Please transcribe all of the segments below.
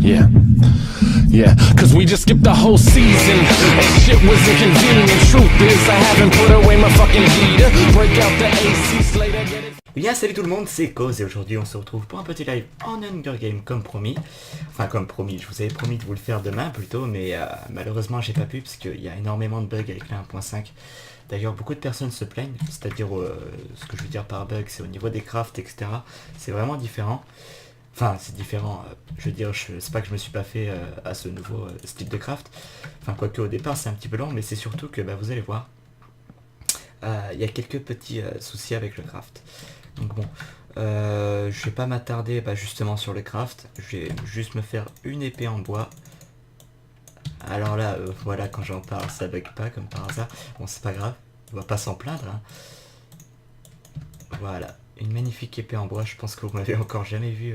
Yeah. Yeah, cause we just skipped the whole season and shit was inconvenient. Truth is, I haven't put away my fucking heater. Break out the AC Slater, get it. Eh bien salut tout le monde, c'est Cause et aujourd'hui on se retrouve pour un petit live en Hunger Game comme promis. Enfin comme promis, je vous avais promis de vous le faire demain plutôt, mais malheureusement j'ai pas pu parce qu'il y a énormément de bugs avec la 1.5. D'ailleurs beaucoup de personnes se plaignent, c'est-à-dire ce que je veux dire par bug c'est au niveau des crafts etc. C'est vraiment différent. Enfin c'est différent, je veux dire c'est pas que je me suis pas fait à ce nouveau style de craft. Enfin quoique au départ c'est un petit peu long mais c'est surtout que vous allez voir. Il y a quelques petits soucis avec le craft. Donc bon, je vais pas m'attarder justement sur le craft. Je vais juste me faire une épée en bois. Alors là, voilà, quand j'en parle, ça bug pas comme par hasard. Bon, c'est pas grave, on va pas s'en plaindre. Hein. Voilà, une magnifique épée en bois. Je pense que vous m'avez encore jamais vu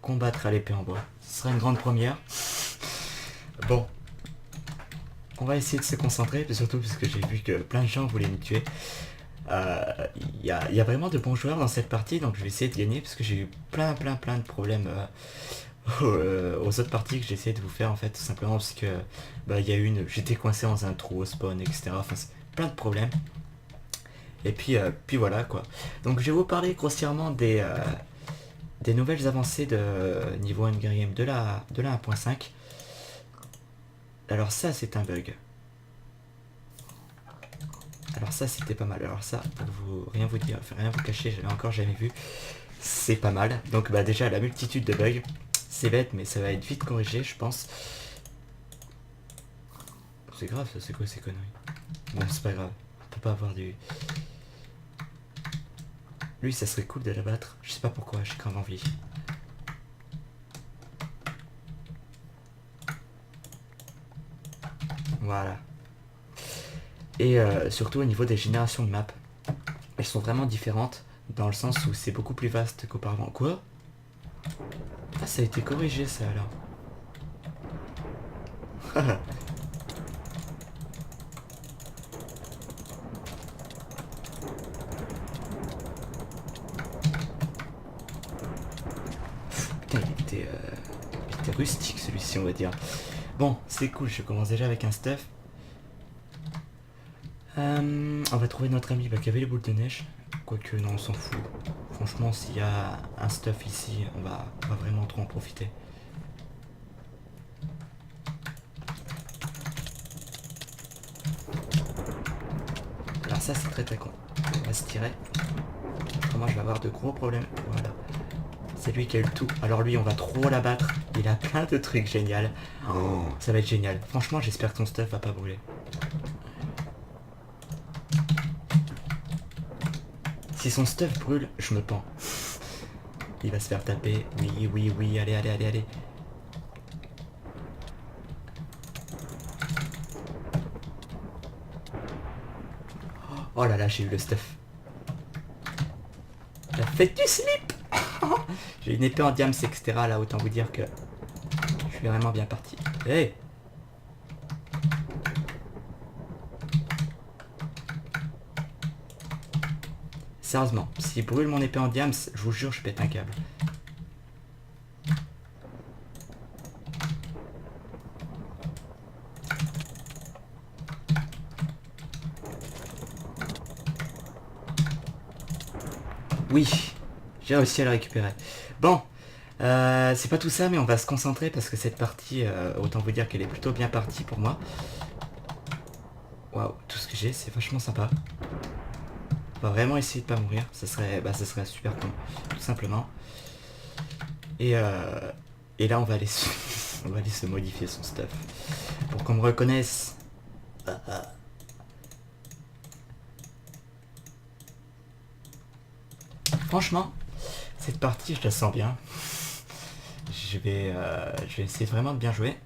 combattre à l'épée en bois. Ce sera une grande première. Bon. On va essayer de se concentrer, surtout parce que j'ai vu que plein de gens voulaient me tuer. Il y a vraiment de bons joueurs dans cette partie, donc je vais essayer de gagner parce que j'ai eu plein de problèmes aux autres parties que j'ai essayé de vous faire en fait, tout simplement parce que il y a j'étais coincé dans un trou au spawn, etc. Enfin, c'est plein de problèmes. Et puis voilà quoi. Donc je vais vous parler grossièrement des nouvelles avancées de niveau Hunger Game de la 1.5. Alors ça c'est un bug. Alors ça c'était pas mal. Alors ça pour rien vous dire, rien vous cacher, j'avais encore jamais vu. C'est pas mal. Donc déjà la multitude de bugs. C'est bête mais ça va être vite corrigé je pense. C'est grave ça, c'est quoi ces conneries? Bon c'est pas grave. On peut pas avoir du... Lui ça serait cool de l'abattre. Je sais pas pourquoi, j'ai grave envie. Voilà. Et surtout au niveau des générations de maps, elles sont vraiment différentes dans le sens où c'est beaucoup plus vaste qu'auparavant. Quoi? Ah ça a été corrigé ça alors. Putain il était rustique celui-ci on va dire. Bon c'est cool, je commence déjà avec un stuff. On va trouver notre ami qui avait les boules de neige. Quoique non on s'en fout. Franchement s'il y a un stuff ici, on va vraiment trop en profiter. Alors ça c'est très con. On va se tirer. Moi je vais avoir de gros problèmes. Voilà. C'est lui qui a eu le tout. Alors lui on va trop l'abattre. Il a plein de trucs géniaux. Oh, ça va être génial. Franchement j'espère que ton stuff va pas brûler. Si son stuff brûle, je me pends. Il va se faire taper. Oui, allez. Oh là là, j'ai eu le stuff. La fête du slip. J'ai une épée en diams, etc. Là, autant vous dire que je suis vraiment bien parti. Hey. Sérieusement, s'il brûle mon épée en diams, je vous jure, je pète un câble. Oui, j'ai réussi à le récupérer. Bon, c'est pas tout ça, mais on va se concentrer parce que cette partie, autant vous dire qu'elle est plutôt bien partie pour moi. Waouh, tout ce que j'ai, c'est vachement sympa. On va vraiment essayer de pas mourir, ça serait super con, tout simplement. Et là on va aller se modifier son stuff pour qu'on me reconnaisse. Franchement, cette partie je la sens bien. Je vais essayer vraiment de bien jouer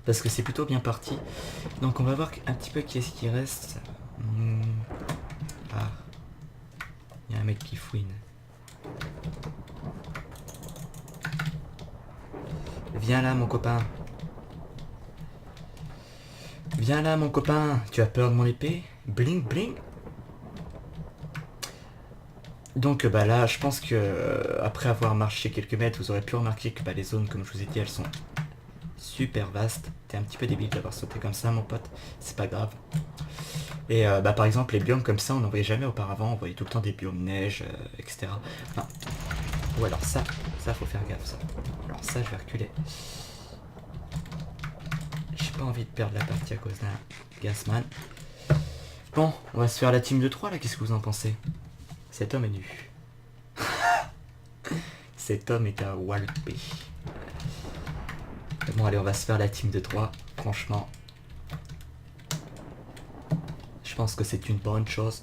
parce que c'est plutôt bien parti. Donc on va voir un petit peu qui est-ce qui reste. Ah, il y a un mec qui fouine. Viens là mon copain. Viens là mon copain. Tu as peur de mon épée? Bling bling. Donc bah là, je pense que après avoir marché quelques mètres, vous aurez pu remarquer que bah, les zones, comme je vous ai dit, elles sont super vastes. T'es un petit peu débile d'avoir sauté comme ça, mon pote. C'est pas grave. Et bah par exemple, les biomes comme ça, on n'en voyait jamais auparavant. On voyait tout le temps des biomes neige, etc. Enfin, ou alors ça faut faire gaffe ça. Alors ça, je vais reculer. J'ai pas envie de perdre la partie à cause d'un gasman. Bon, on va se faire la team de 3 là, qu'est-ce que vous en pensez? Cet homme est nu. Cet homme est à walpé. Bon allez, on va se faire la team de 3. Franchement, je pense que c'est une bonne chose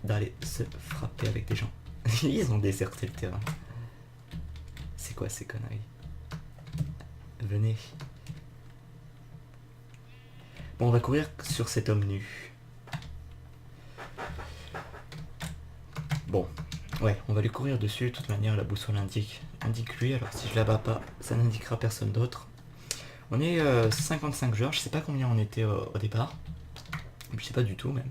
d'aller se frapper avec des gens. Ils ont déserté le terrain. C'est quoi ces conneries? Venez. Bon, on va courir sur cet homme nu. Bon, ouais, on va lui courir dessus. De toute manière, la boussole indique lui. Alors si je la bats pas, ça n'indiquera personne d'autre. On est 55 joueurs. Je sais pas combien on était au départ. Je sais pas du tout même.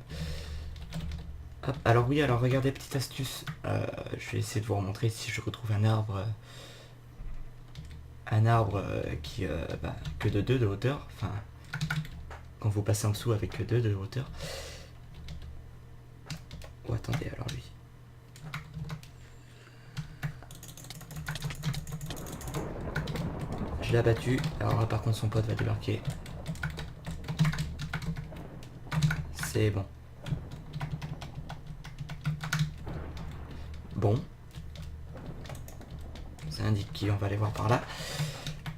Hop, alors oui, alors regardez, petite astuce. Je vais essayer de vous remontrer si je retrouve un arbre. Qui que de 2 de hauteur. Enfin, quand vous passez en dessous avec que 2 de hauteur. Oh attendez, alors lui. Je l'ai abattu. Alors là par contre son pote va débarquer. C'est bon. Bon. Ça indique qui, on va aller voir par là.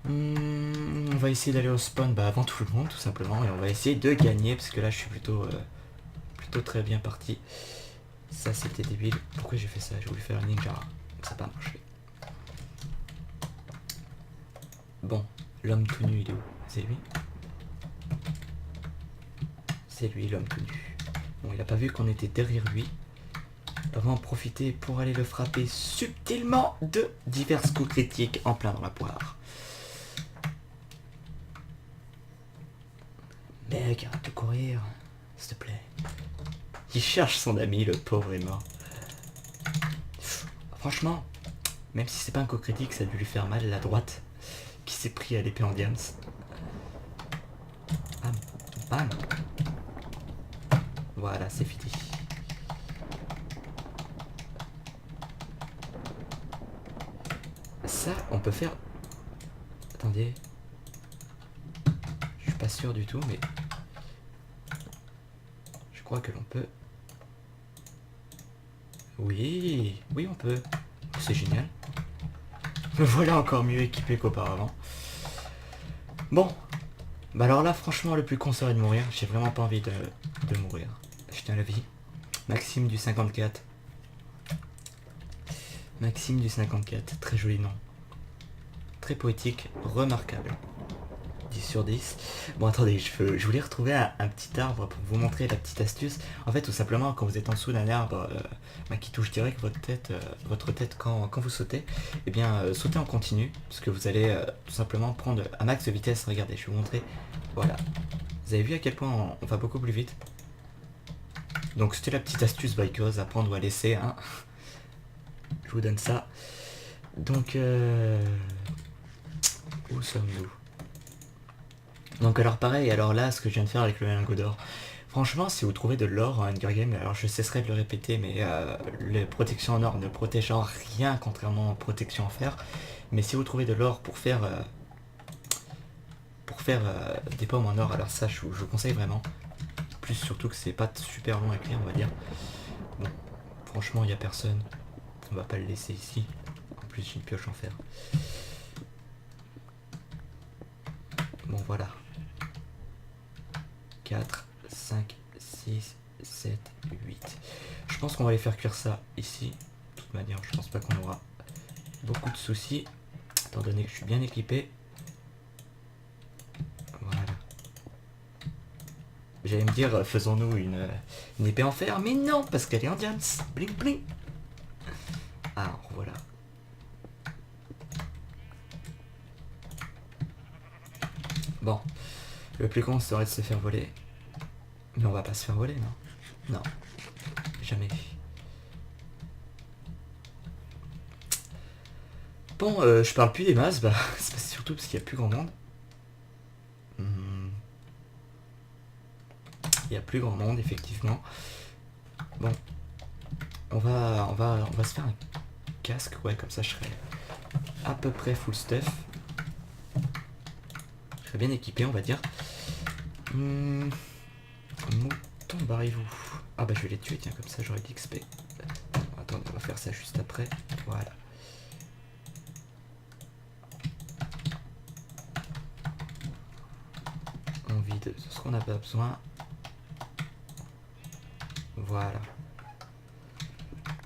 On va essayer d'aller au spawn avant tout le monde tout simplement. Et on va essayer de gagner parce que là je suis plutôt très bien parti. Ça c'était débile. Pourquoi j'ai fait ça? J'ai voulu faire un ninja. Ça n'a pas marché. Bon, l'homme tout nu il est où? C'est lui? C'est lui l'homme tout nu. Bon, il a pas vu qu'on était derrière lui. On va en profiter pour aller le frapper subtilement de divers coups critiques en plein dans la poire. Mec, arrête de courir, s'il te plaît. Il cherche son ami, le pauvre est mort. Franchement, même si c'est pas un coup critique, ça a dû lui faire mal la droite qui s'est pris à l'épée en diams. Bam, bam. Voilà, c'est fini. Ça, on peut faire... Attendez. Je suis pas sûr du tout, mais... Je crois que l'on peut... Oui, oui on peut. C'est génial. Me voilà encore mieux équipé qu'auparavant. Bon. Bah alors là, franchement, le plus con serait de mourir. J'ai vraiment pas envie de mourir. Je tiens la vie. Maxime du 54. Maxime du 54. Très joli nom. Très poétique. Remarquable. 10 sur 10. Bon attendez, je voulais retrouver un petit arbre pour vous montrer la petite astuce. En fait tout simplement quand vous êtes en dessous d'un arbre qui touche direct votre tête quand vous sautez, et bien sautez en continu, parce que vous allez tout simplement prendre un max de vitesse. Regardez, je vais vous montrer. Voilà. Vous avez vu à quel point on va beaucoup plus vite. Donc c'était la petite astuce bikeuse à prendre ou à laisser. Hein. Je vous donne ça. Donc où sommes-nous? Donc alors pareil, alors là ce que je viens de faire avec le lingot d'or, franchement si vous trouvez de l'or en Hunger Game, alors je cesserai de le répéter, mais les protections en or ne protègent en rien contrairement aux protections en fer, mais si vous trouvez de l'or pour faire des pommes en or, alors ça je vous conseille vraiment, plus surtout que c'est pas super long à cuire on va dire. Bon, franchement il n'y a personne, on va pas le laisser ici, en plus j'ai une pioche en fer. Bon voilà. 4, 5, 6, 7, 8. Je pense qu'on va aller faire cuire ça ici. De toute manière, je pense pas qu'on aura beaucoup de soucis, étant donné que je suis bien équipé. Voilà. J'allais me dire, faisons-nous une épée en fer, mais non, parce qu'elle est en diams. Bling bling. Alors voilà. Bon. Le plus con serait de se faire voler. Mais on va pas se faire voler, non? Non. Jamais. Bon, je parle plus des masses, bah c'est surtout parce qu'il y a plus grand monde. Il y a plus grand monde, effectivement. Bon, on va se faire un casque, ouais, comme ça je serai à peu près full stuff. Je serai bien équipé, on va dire. Mouton, barrez-vous. Ah bah je vais les tuer, tiens, comme ça j'aurai de l'XP. Attendez, on va faire ça juste après. Voilà. On vide ce qu'on n'a pas besoin. Voilà.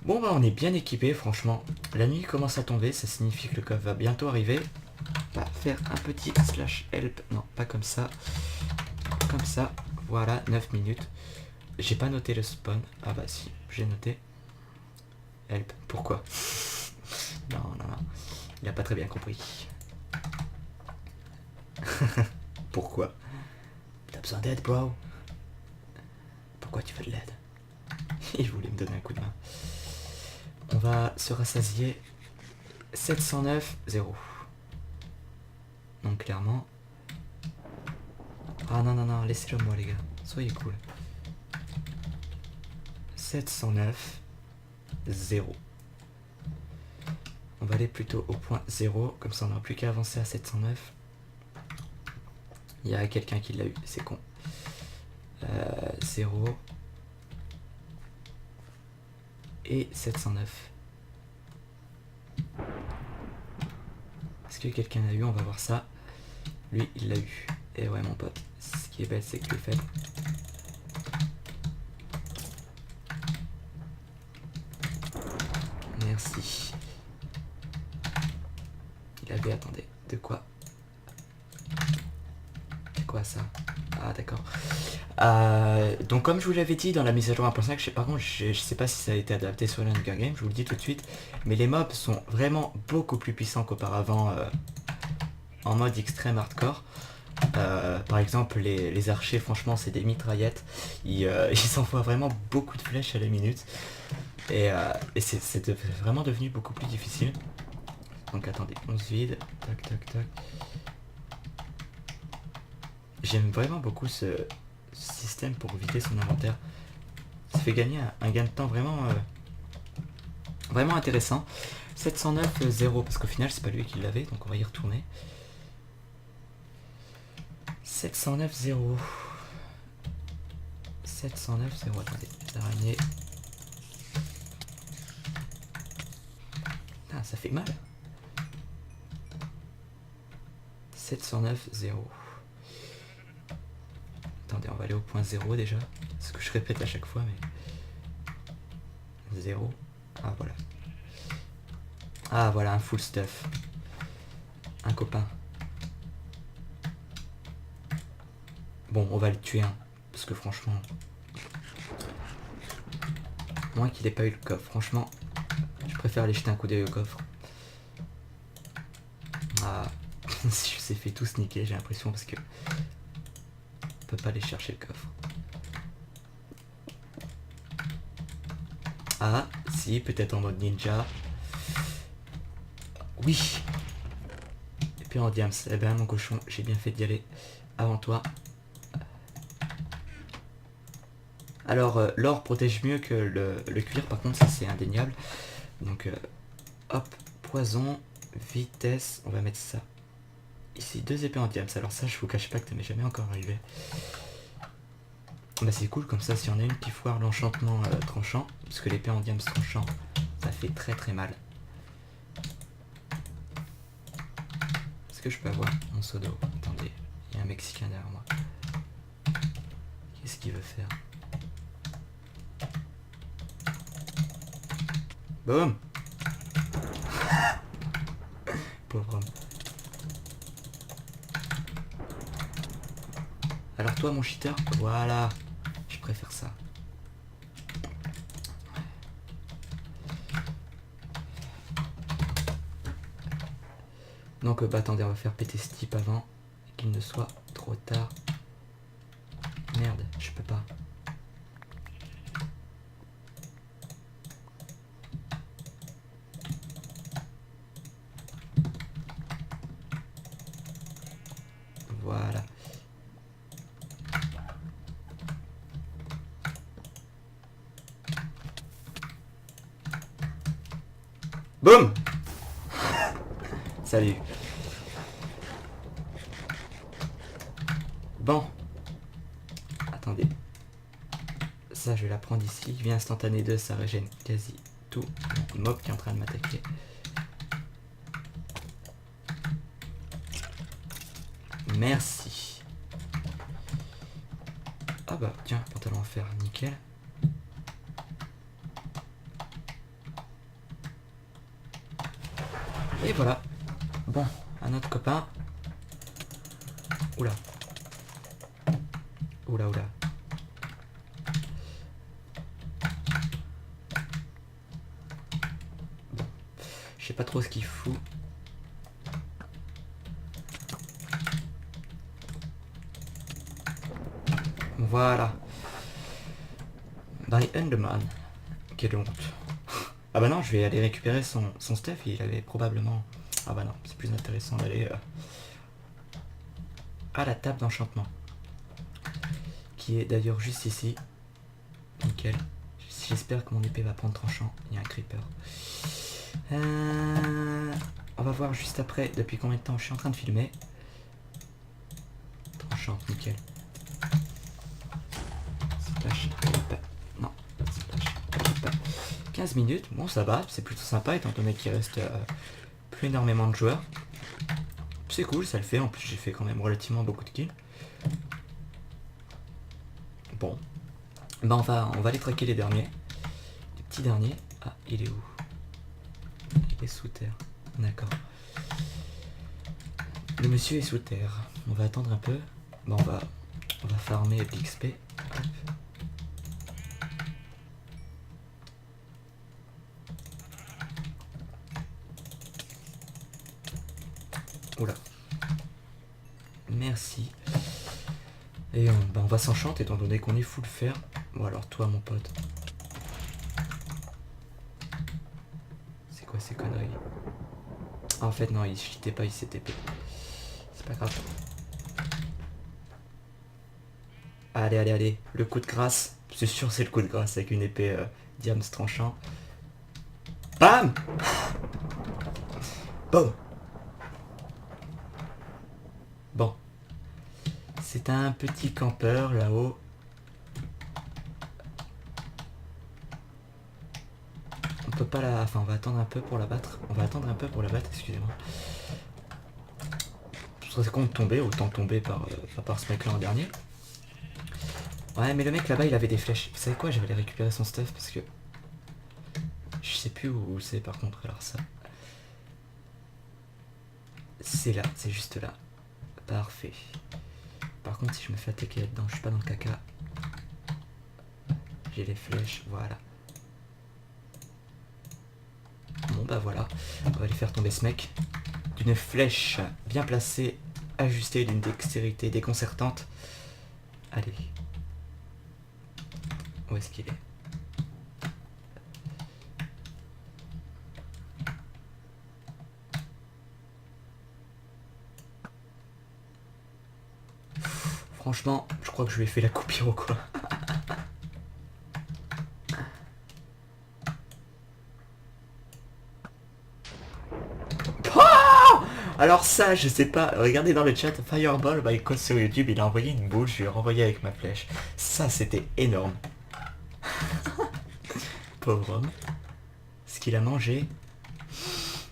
Bon bah on est bien équipé, franchement. La nuit commence à tomber, ça signifie que le coffre va bientôt arriver. On va faire un petit slash help. Non, pas comme ça. Comme ça. Voilà, 9 minutes. J'ai pas noté le spawn. Ah bah si, j'ai noté. Help. Pourquoi? Non. Il a pas très bien compris. Pourquoi? T'as besoin d'aide, bro? Pourquoi tu veux de l'aide? Il voulait me donner un coup de main. On va se rassasier. 709, 0. Donc clairement... Ah non, laissez-le moi les gars. Soyez cool. 709, 0. On va aller plutôt au point 0. Comme ça on n'aura plus qu'à avancer à 709. Il y a quelqu'un qui l'a eu, c'est con. 0. Et 709. Est-ce que quelqu'un l'a eu? On va voir ça. Lui, il l'a eu. Et ouais, mon pote. Ce qui est bête, c'est que le fait... Merci. Il avait... Attendez. De quoi? C'est quoi ça? Ah, d'accord. Donc comme je vous l'avais dit dans la mise à jour 1.5, par contre je sais pas si ça a été adapté sur le Hunger Games, je vous le dis tout de suite, mais les mobs sont vraiment beaucoup plus puissants qu'auparavant en mode extrême hardcore. Par exemple les archers, franchement c'est des mitraillettes, ils envoient vraiment beaucoup de flèches à la minute et c'est vraiment devenu beaucoup plus difficile. Donc attendez, on se vide, tac. J'aime vraiment beaucoup ce système pour vider son inventaire. Ça fait gagner un gain de temps vraiment vraiment intéressant. 709 0 parce qu'au final c'est pas lui qui l'avait, donc on va y retourner. 709 0. 709 0. Attendez, l'araignée. Ah, ça fait mal. 709 0. Attendez, on va aller au point 0 déjà. Ce que je répète à chaque fois, mais... 0. Ah, voilà. Ah, voilà, un full stuff. Un copain. Bon, on va le tuer, hein, parce que franchement... Moins qu'il ait pas eu le coffre. Franchement, je préfère aller jeter un coup d'œil au coffre. Ah, je s'est fait tout sneaker, j'ai l'impression, parce que... On peut pas aller chercher le coffre. Ah, si, peut-être en mode ninja. Oui. Et puis en diams. Eh ben mon cochon, j'ai bien fait d'y aller avant toi. Alors, l'or protège mieux que le cuir, par contre, ça c'est indéniable. Donc, hop, poison, vitesse, on va mettre ça. Ici, 2 épées en diams. Alors ça, je vous cache pas que ça m'est jamais encore arrivé. Bah c'est cool, comme ça, si on a une qui foire l'enchantement tranchant, parce que l'épée en diams tranchant, ça fait très mal. Est-ce que je peux avoir mon seau d'eau? Attendez, il y a un Mexicain derrière moi. Qu'est-ce qu'il veut faire? Boum. Pauvre homme. Alors toi mon cheater, voilà, je préfère ça. Donc bah attendez, on va faire péter ce type avant qu'il ne soit trop tard. Merde, je peux pas. Voilà. Boum. Salut. Bon. Attendez. Ça, je vais la prendre ici. Vie instantanée 2, ça régène quasi tout. Mon mob qui est en train de m'attaquer. Merci. Ah bah, tiens, pantalon en fer, nickel. Et voilà. Bon, un autre copain. Oula. Oula, oula. Bon. Je sais pas trop ce qu'il fout. Voilà. By Enderman. Quelle honte. Ah bah non, je vais aller récupérer son stuff. Il avait probablement... Ah bah non, c'est plus intéressant d'aller à la table d'enchantement. Qui est d'ailleurs juste ici. Nickel. J'espère que mon épée va prendre tranchant. Il y a un creeper. On va voir juste après depuis combien de temps je suis en train de filmer. Tranchant, nickel. Splash, non, splash, 15 minutes, bon ça va, c'est plutôt sympa étant donné qu'il reste plus énormément de joueurs. C'est cool, ça le fait, en plus j'ai fait quand même relativement beaucoup de kills. Bon, bah on va aller traquer les derniers. Les petits derniers. Ah, il est où? Il est sous terre, d'accord. Le monsieur est sous terre, on va attendre un peu. Bon, on va farmer de l'XP. Oula. Merci. Et on va s'enchanter étant donné qu'on est full fer. Bon alors toi mon pote. C'est quoi ces conneries? Ah, en fait non, il cheatait pas, il s'est TP. C'est pas grave. Allez, allez, allez. Le coup de grâce. C'est sûr c'est le coup de grâce avec une épée diams tranchant. Bam. Boum. Bon. C'est un petit campeur là-haut. On peut pas la... Enfin, on va attendre un peu pour la battre. On va attendre un peu pour la battre, excusez-moi. Je serais con de tomber, autant tomber par ce mec là en dernier. Ouais, mais le mec là-bas, il avait des flèches. Vous savez quoi? Je vais aller récupérer son stuff parce que... Je sais plus où c'est par contre, alors ça. C'est là, c'est juste là. Parfait. Par contre, si je me fais attaquer là-dedans, je suis pas dans le caca. J'ai les flèches, voilà. Bon bah voilà, on va aller faire tomber ce mec. D'une flèche bien placée, ajustée, d'une dextérité déconcertante. Allez. Où est-ce qu'il est? Franchement, je crois que je lui ai fait la coupure ou quoi. Oh, alors ça, je sais pas. Regardez dans le chat, Fireball by Code sur YouTube, il a envoyé une boule, je lui ai renvoyé avec ma flèche. Ça, c'était énorme. Pauvre homme. Ce qu'il a mangé,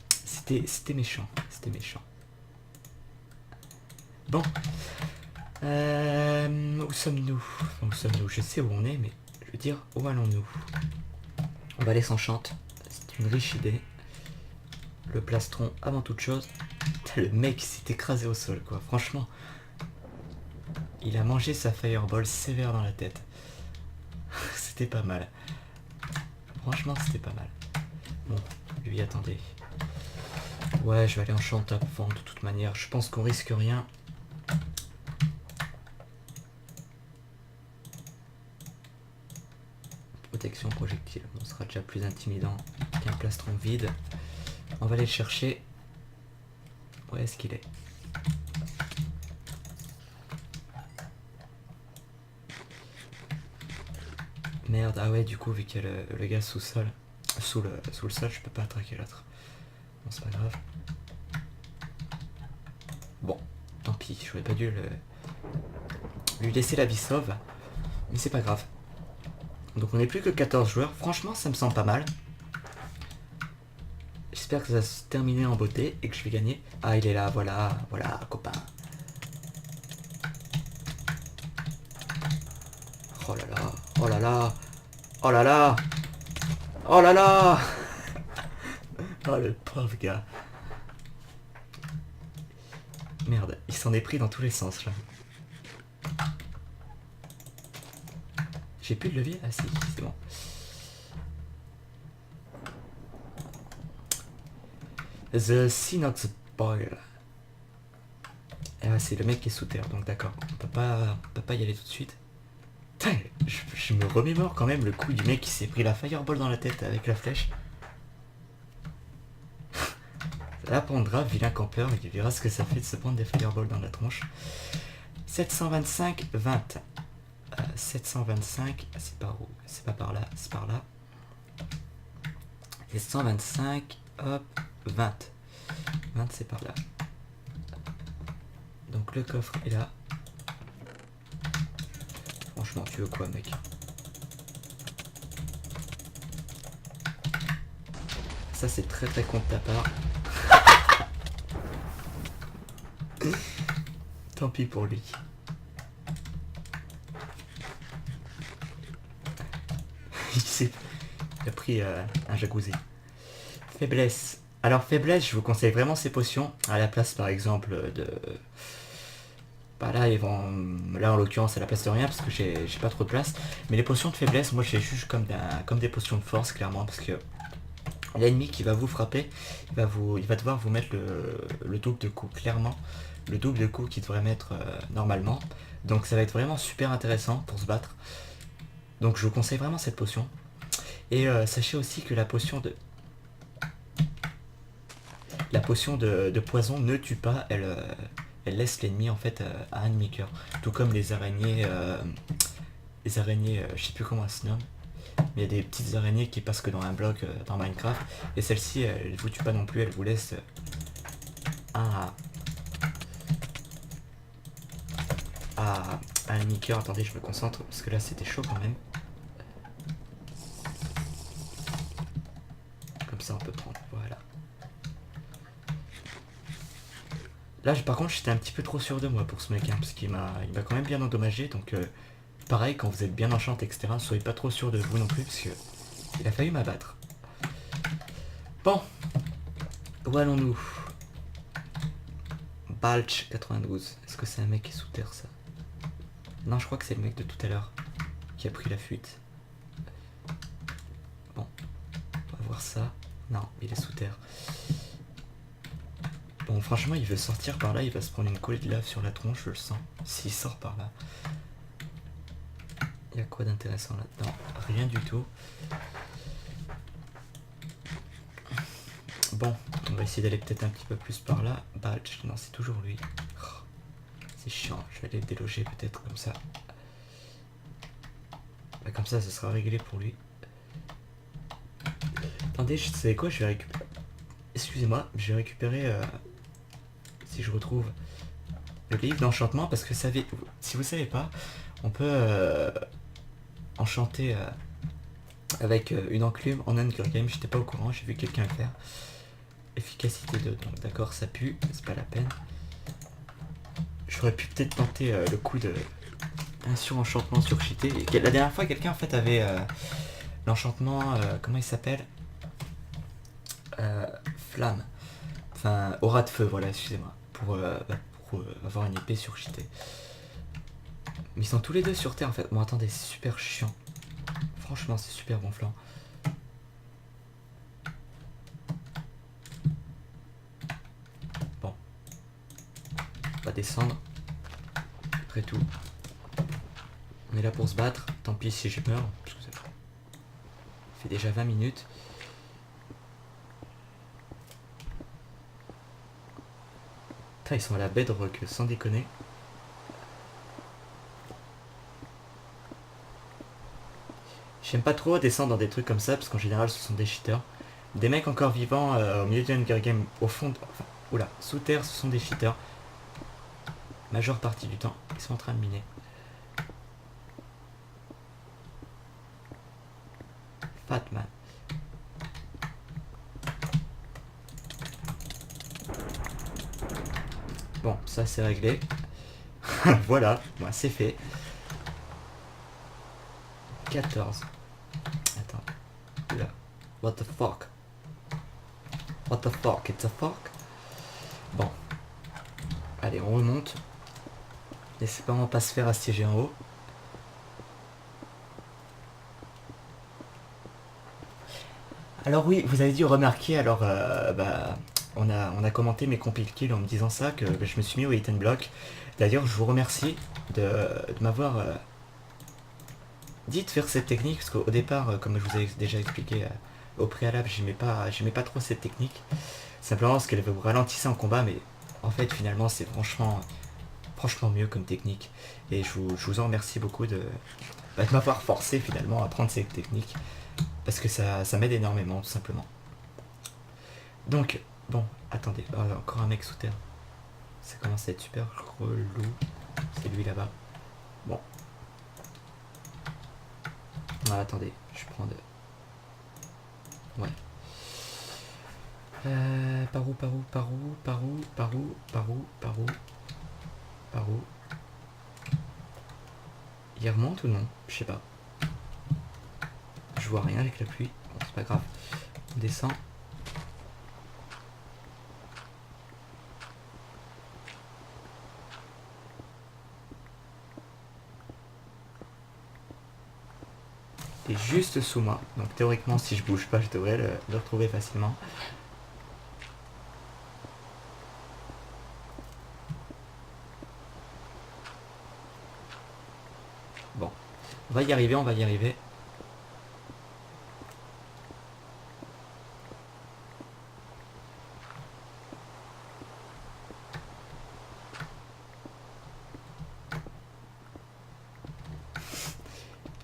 c'était méchant. C'était méchant. Bon. Où sommes-nous? Où sommes-nous? Je sais où on est, mais je veux dire, où allons-nous? On va aller s'enchante. C'est une riche idée. Le plastron avant toute chose. Le mec s'est écrasé au sol, quoi. Franchement, il a mangé sa fireball sévère dans la tête. C'était pas mal. Franchement, c'était pas mal. Bon, lui, attendez. Ouais, je vais aller en top avant de toute manière. Je pense qu'on risque rien. Protection projectile. On sera déjà plus intimidant qu'un plastron vide. On va aller le chercher. Où est-ce qu'il est? merde, ah ouais, du coup, vu qu'il y a le gars sous-sol, sous le sol, je peux pas traquer l'autre. Bon, c'est pas grave. Bon, tant pis, j'aurais pas dû lui laisser la vie sauve, mais c'est pas grave. Donc on n'est plus que 14 joueurs, franchement ça me semble pas mal. J'espère que ça va se terminer en beauté et que je vais gagner. Ah, il est là, voilà, voilà, copain. Oh là là, oh là là, oh là là, oh là là. Oh le pauvre gars. Merde, il s'en est pris dans tous les sens là. J'ai plus de levier? Ah si, c'est bon. The Synox Boy. Ah, c'est le mec qui est sous terre, donc d'accord. On peut pas y aller tout de suite. Putain, je me remémore quand même le coup du mec qui s'est pris la fireball dans la tête avec la flèche. Ça l'apprendra, vilain campeur, il verra ce que ça fait de se prendre des fireballs dans la tronche. 725, 20. 725, c'est par où? C'est pas par là, c'est par là. 725, hop, 20. 20 c'est par là. Donc le coffre est là. Franchement, tu veux quoi, mec? Ça c'est très très con de ta part. Tant pis pour lui. Il a pris un jacuzzi. Faiblesse. Alors faiblesse, je vous conseille vraiment ces potions. À la place par exemple de... Bah là, là en l'occurrence à la place de rien parce que j'ai pas trop de place. Mais les potions de faiblesse, moi je les juge comme des potions de force clairement. Parce que l'ennemi qui va vous frapper, il va devoir vous mettre le double de coups. Clairement, le double de coups qu'il devrait mettre normalement. Donc ça va être vraiment super intéressant pour se battre. Donc je vous conseille vraiment cette potion. Et sachez aussi que la potion de poison ne tue pas, elle laisse l'ennemi en fait à un demi-cœur. Tout comme les araignées, je sais plus comment elles se nomment. Mais il y a des petites araignées qui passent que dans un bloc dans Minecraft. Et celle-ci, elle vous tue pas non plus, elle vous laisse à un demi-cœur. Attendez, je me concentre parce que là c'était chaud quand même. Comme ça on peut prendre, voilà. Là par contre j'étais un petit peu trop sûr de moi pour ce mec, hein, parce qu'il m'a quand même bien endommagé. Donc pareil, quand vous êtes bien enchanté etc, ne soyez pas trop sûr de vous non plus, parce que il a failli m'abattre. Bon, où allons-nous? Balch 92. Est-ce que c'est un mec qui est sous terre ça? Non, je crois que c'est le mec de tout à l'heure qui a pris la fuite. Bon, on va voir ça. Non, il est sous terre. Bon, franchement, il veut sortir par là, il va se prendre une coulée de lave sur la tronche, je le sens. S'il sort par là. Il y a quoi d'intéressant là-dedans? Rien du tout. Bon, on va essayer d'aller peut-être un petit peu plus par là. Badge, non, c'est toujours lui. Oh, c'est chiant, je vais aller le déloger peut-être comme ça. Bah, comme ça, ce sera réglé pour lui. Attendez, je sais quoi, je vais récupérer... Excusez-moi, je vais récupérer... si je retrouve le livre d'enchantement, parce que si vous savez pas, on peut enchanter avec une enclume en Hunger Game. J'étais pas au courant, j'ai vu quelqu'un le faire. Efficacité 2, donc d'accord, ça pue, c'est pas la peine. J'aurais pu peut-être tenter le coup de un surenchantement surcheaté. La dernière fois, quelqu'un en fait avait l'enchantement, comment il s'appelle, flamme, enfin aura de feu, voilà, excusez-moi, pour avoir une épée surcheatée. Mais ils sont tous les deux sur terre en fait. Bon attendez, c'est super chiant. Franchement c'est super gonflant. Bon. On va descendre. Après tout. On est là pour se battre. Tant pis si je meurs. Parce que ça fait déjà 20 minutes. Putain, ils sont à la bedrock, sans déconner. J'aime pas trop descendre dans des trucs comme ça, parce qu'en général, ce sont des cheaters. Des mecs encore vivants au milieu du Hunger Game, au fond, enfin, oula, sous terre, ce sont des cheaters. Majeure partie du temps, ils sont en train de miner. Fatman. Bon, ça c'est réglé. Voilà, moi c'est fait. 14. Attends. Oula. What the fuck? What the fuck? It's a fuck? Bon. Allez, on remonte. N'espérons pas se faire assiéger en haut. Alors oui, vous avez dû remarquer, alors on a commenté mes compil kills en me disant ça, que je me suis mis au hit and block. D'ailleurs, je vous remercie de m'avoir dit de faire cette technique, parce qu'au départ, comme je vous ai déjà expliqué au préalable, j'aimais pas trop cette technique. Simplement parce qu'elle vous ralentissait en combat, mais en fait finalement c'est franchement mieux comme technique. Et je vous en remercie beaucoup de m'avoir forcé finalement à prendre cette technique. Parce que ça m'aide énormément, tout simplement. Donc, bon, attendez, encore un mec sous terre. Ça commence à être super relou. C'est lui là-bas. Bon. Ah, attendez, je prends de... Ouais. Par où il remonte ou non? Je sais pas. Je vois rien avec la pluie. Bon, c'est pas grave. On descend. Il est juste sous moi. Donc théoriquement, si je bouge pas, je devrais le retrouver facilement. Bon. On va y arriver, on va y arriver.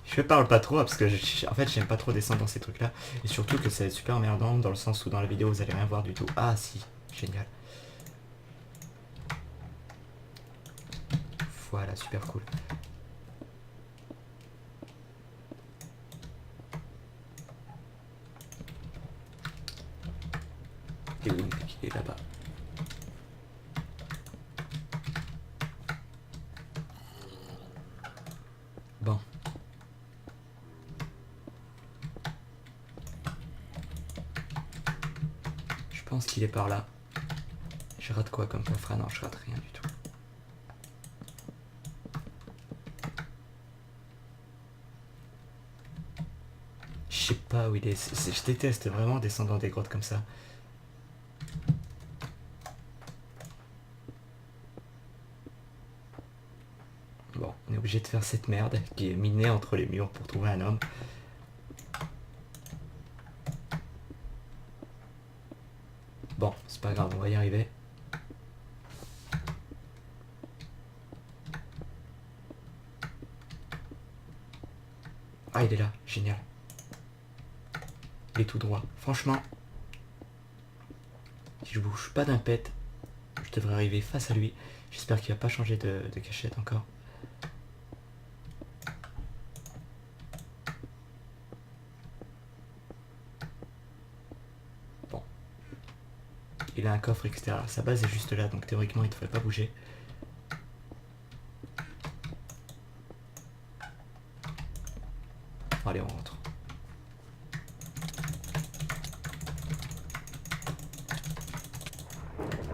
Je parle pas trop parce que en fait j'aime pas trop descendre dans ces trucs là. Et surtout que c'est super emmerdant dans le sens où dans la vidéo vous allez rien voir du tout. Ah si, génial. Voilà, super cool. Et où il est là-bas. Bon. Je pense qu'il est par là. Je rate quoi comme coffre? Ah non, je rate rien du tout. Je sais pas où il est. Je déteste vraiment descendre dans des grottes comme ça. Bon, on est obligé de faire cette merde qui est minée entre les murs pour trouver un homme. Bon, c'est pas grave, on va y arriver. Ah, il est là, génial. Il est tout droit. Franchement, si je bouge pas d'un pet, je devrais arriver face à lui. J'espère qu'il va pas changer de cachette encore. Bon. Il a un coffre extérieur. Sa base est juste là, donc théoriquement il ne devrait pas bouger. Allez, on rentre.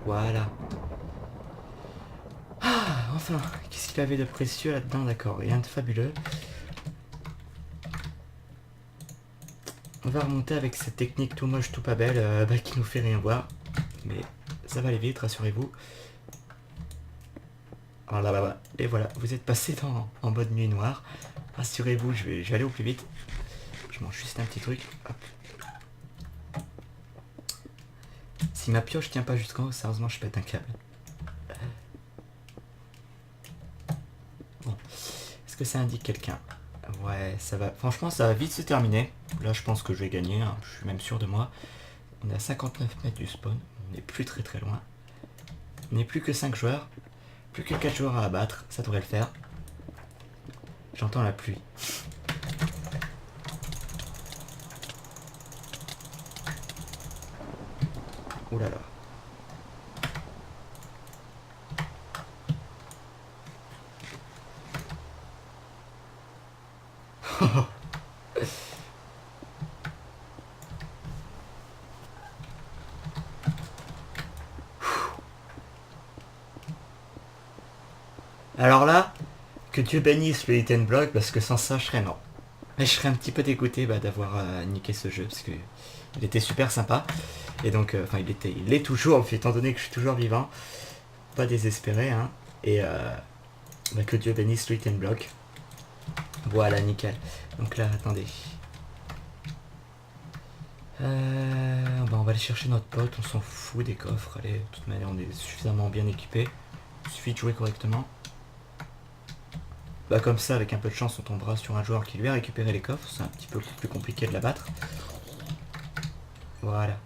Voilà. Ah, enfin, qu'est-ce qu'il avait de précieux là-dedans? D'accord, rien de fabuleux. On va remonter avec cette technique tout moche, tout pas belle, qui nous fait rien voir. Mais ça va aller vite, rassurez-vous. Alors là, et voilà, vous êtes passé en mode nuit noire. Rassurez-vous, je vais aller au plus vite. Je mange juste un petit truc. Hop. Si ma pioche tient pas jusqu'en haut, sérieusement, je pète un câble. Bon. Est-ce que ça indique quelqu'un? Ouais, ça va. Franchement, ça va vite se terminer. Là, je pense que je vais gagner, hein. Je suis même sûr de moi. On est à 59 mètres du spawn. On n'est plus très loin. On n'est plus que 5 joueurs. Plus que 4 joueurs à abattre. Ça devrait le faire. J'entends la pluie. Ouh là là. Alors là, que Dieu bénisse le hit and block, parce que sans ça, je serais mort. Et je serais un petit peu dégoûté d'avoir niqué ce jeu, parce que il était super sympa. Et donc, enfin, il l'est toujours, étant donné que je suis toujours vivant. Pas désespéré, hein. Et que Dieu bénisse le hit and block. Voilà, nickel. Donc là, attendez. On va aller chercher notre pote, on s'en fout des coffres. Allez, de toute manière, on est suffisamment bien équipé. Il suffit de jouer correctement. Bah comme ça, avec un peu de chance, on tombera sur un joueur qui lui a récupéré les coffres. C'est un petit peu plus compliqué de l'abattre. Voilà.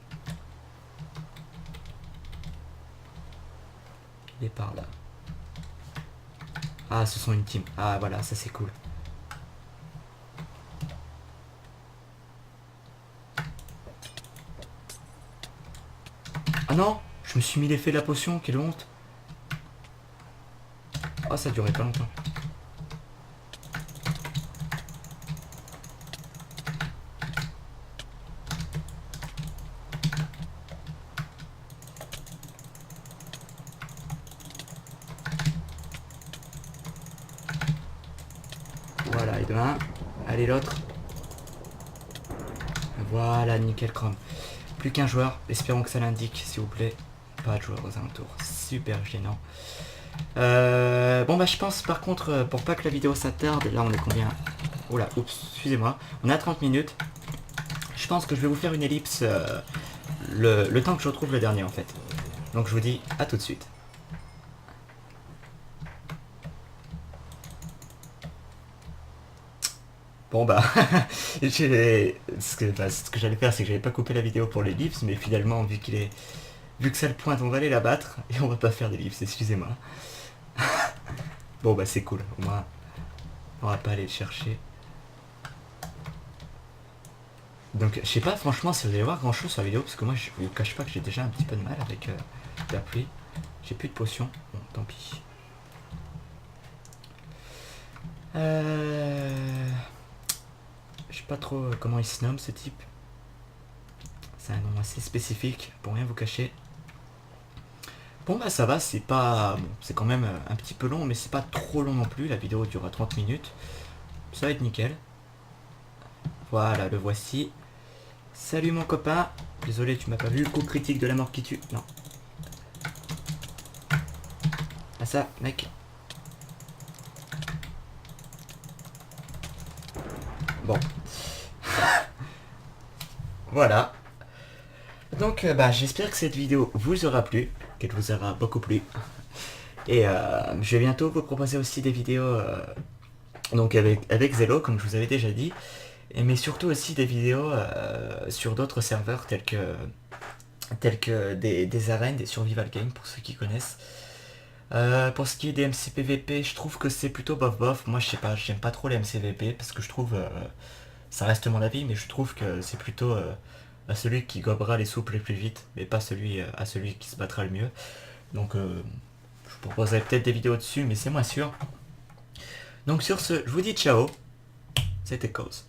Il est par là. Ah, ce sont une team. Ah voilà, ça c'est cool. Ah non, je me suis mis l'effet de la potion, quelle honte. Oh, ça durait pas longtemps. Voilà, et de 1. Allez, l'autre. Voilà, nickel chrome. Plus qu'un joueur, espérons que ça l'indique, s'il vous plaît. Pas de joueur aux alentours, super gênant. Bon bah je pense par contre, pour pas que la vidéo s'attarde, là on est combien? Oula, oups, excusez-moi. On est à 30 minutes. Je pense que je vais vous faire une ellipse le temps que je retrouve le dernier en fait. Donc je vous dis à tout de suite. Bon bah, ce que j'allais faire, c'est que j'allais pas couper la vidéo pour l'ellipse, mais finalement vu que ça le pointe, on va aller la battre et on va pas faire d'ellipse, excusez-moi. Bon bah c'est cool, au moins on va pas aller le chercher. Donc je sais pas franchement si vous allez voir grand chose sur la vidéo, parce que moi je vous cache pas que j'ai déjà un petit peu de mal avec la pluie. J'ai plus de potions, bon tant pis. Je sais pas trop comment il se nomme ce type. C'est un nom assez spécifique, pour rien vous cacher. Bon bah ça va, c'est pas... Bon, c'est quand même un petit peu long, mais c'est pas trop long non plus. La vidéo durera 30 minutes. Ça va être nickel. Voilà, le voici. Salut mon copain. Désolé, tu m'as pas vu. Coup critique de la mort qui tue. Non. Ah ça, mec. Bon. Voilà. Donc bah j'espère que cette vidéo vous aura plu, qu'elle vous aura beaucoup plu. Et je vais bientôt vous proposer aussi des vidéos donc avec Zelo, comme je vous avais déjà dit. Mais surtout aussi des vidéos sur d'autres serveurs tels que des arènes, des survival games pour ceux qui connaissent. Pour ce qui est des MCPVP, je trouve que c'est plutôt bof bof. Moi je sais pas, j'aime pas trop les MCVP parce que je trouve, ça reste mon avis, mais je trouve que c'est plutôt à celui qui gobera les soupes les plus vite, mais pas à celui qui se battra le mieux. Donc je vous proposerai peut-être des vidéos dessus, mais c'est moins sûr. Donc sur ce, je vous dis ciao, c'était Cause.